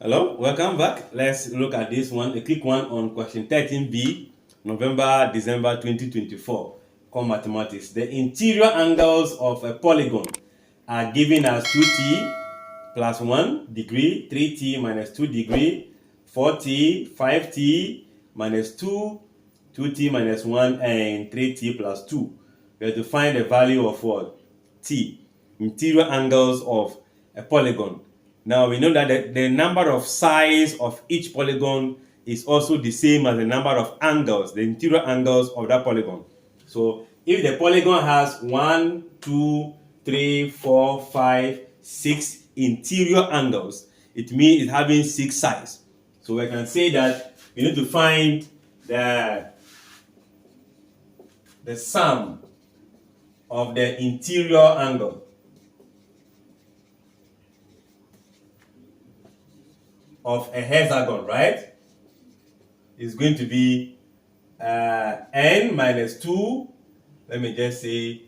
Hello, welcome back. Let's look at this one, a quick one on question 13b, November, December 2024, core mathematics. The interior angles of a polygon are given as 2t plus 1 degree, 3t minus 2 degree, 4t, 5t minus 2, 2t minus 1, and 3t plus 2. We have to find the value of what? T, interior angles of a polygon. Now we know that the number of sides of each polygon is also the same as the number of angles, the interior angles of that polygon. So if the polygon has 1, 2, 3, 4, 5, 6 interior angles, it means it's having 6 sides. So we can say that we need to find the sum of the interior angle of a hexagon, right? Is going to be n minus 2, let me just say,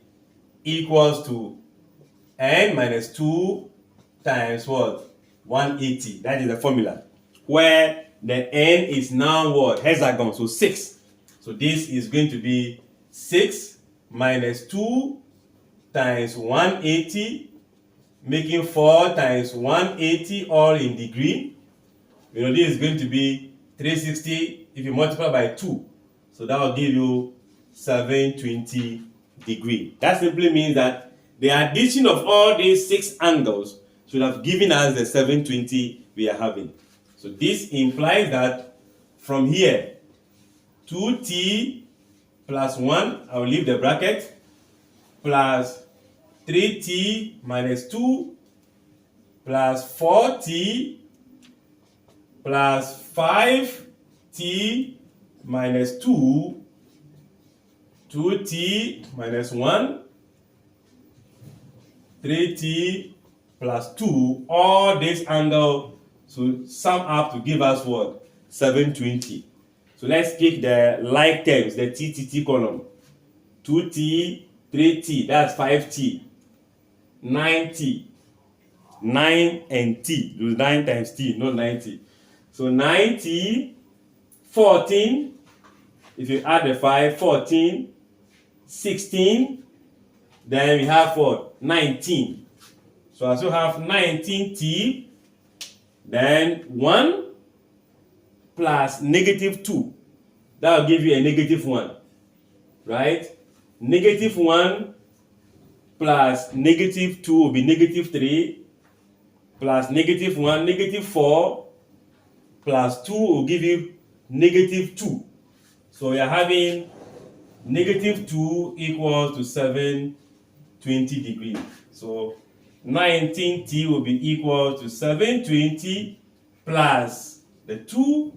equals to n minus 2 times what? 180. That is the formula. Where the n is now what? Hexagon, so 6. So this is going to be 6 minus 2 times 180, making 4 times 180 all in degree. You know, this is going to be 360 if you multiply by 2. So that will give you 720 degree. That simply means that the addition of all these 6 angles should have given us the 720 we are having. So this implies that from here, 2t plus 1, I will leave the bracket, plus 3t minus 2 plus 4t plus 5t minus 2, 2t minus 1, 3t plus 2, all this angle to sum up to give us what? 720. So let's take the like terms, the TTT column. 2t, 3t, that's 5t, 9t, 9 and t, 9 times t, not 90. So 90, 14, if you add the 5, 14, 16, then we have what? 19. So I also have 19t, then 1 plus negative 2. That will give you a negative 1, right? Negative 1 plus negative 2 will be negative 3, plus negative 1, negative 4, plus 2 will give you negative 2. So we are having negative 2 equals to 720 degrees. So 19t will be equal to 720 plus the 2,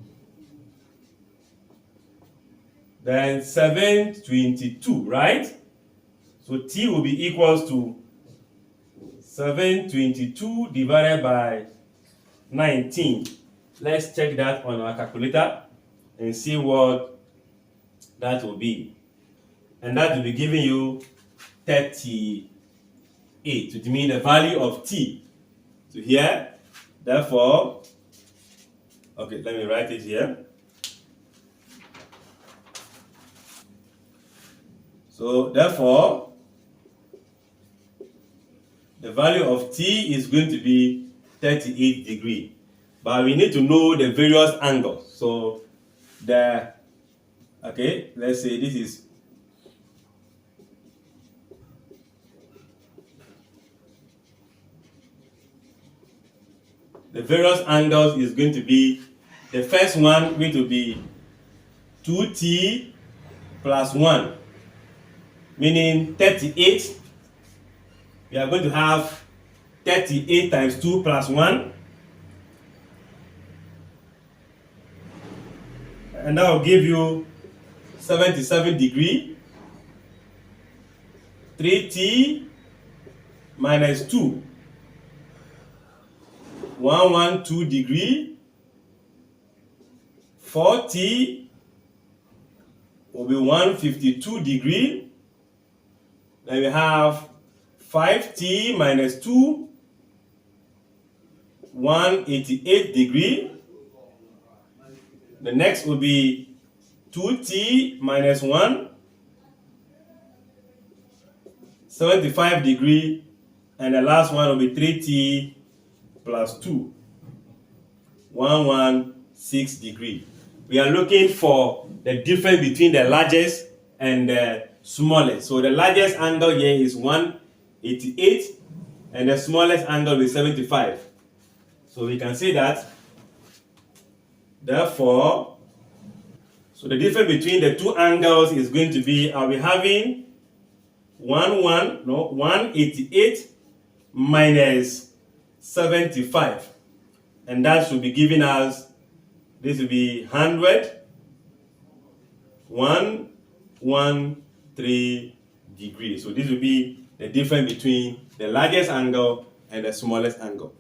then 722, right? So t will be equals to 722 divided by 19. Let's check that on our calculator and see what that will be. And that will be giving you 38 to determine the value of t. So here, therefore, okay, let me write it here. So therefore, the value of t is going to be 38 degrees. But we need to know the various angles. So okay, let's say this is the various angles is going to be, the first one going to be 2t plus 1, meaning 38. We are going to have 38 times 2 plus 1. And that will give you 77 degrees. 3t minus 2, 112 degrees. 4t will be 152 degrees. Then we have 5t minus 2, 188 degree. The next will be 2t minus 1, 75 degree, and the last one will be 3t plus 2, 116 degree. We are looking for the difference between the largest and the smallest. So the largest angle here is 188 and the smallest angle is 75. So we can say that, therefore, so the difference between the two angles is going to be, I'll be having 188 minus 75. And that should be giving us, this will be 100, 113 degrees. So this will be the difference between the largest angle and the smallest angle.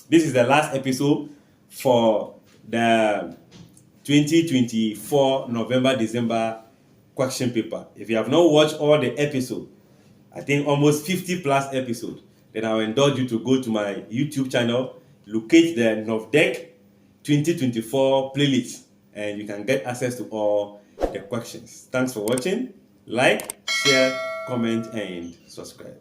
This is the last episode for the 2024 November-December question paper. If you have not watched all the episodes, I think almost 50 plus episodes, then I will indulge you to go to my YouTube channel, locate the NOV-DEC 2024 playlist, and you can get access to all the questions. Thanks for watching. Like, share, comment, and subscribe.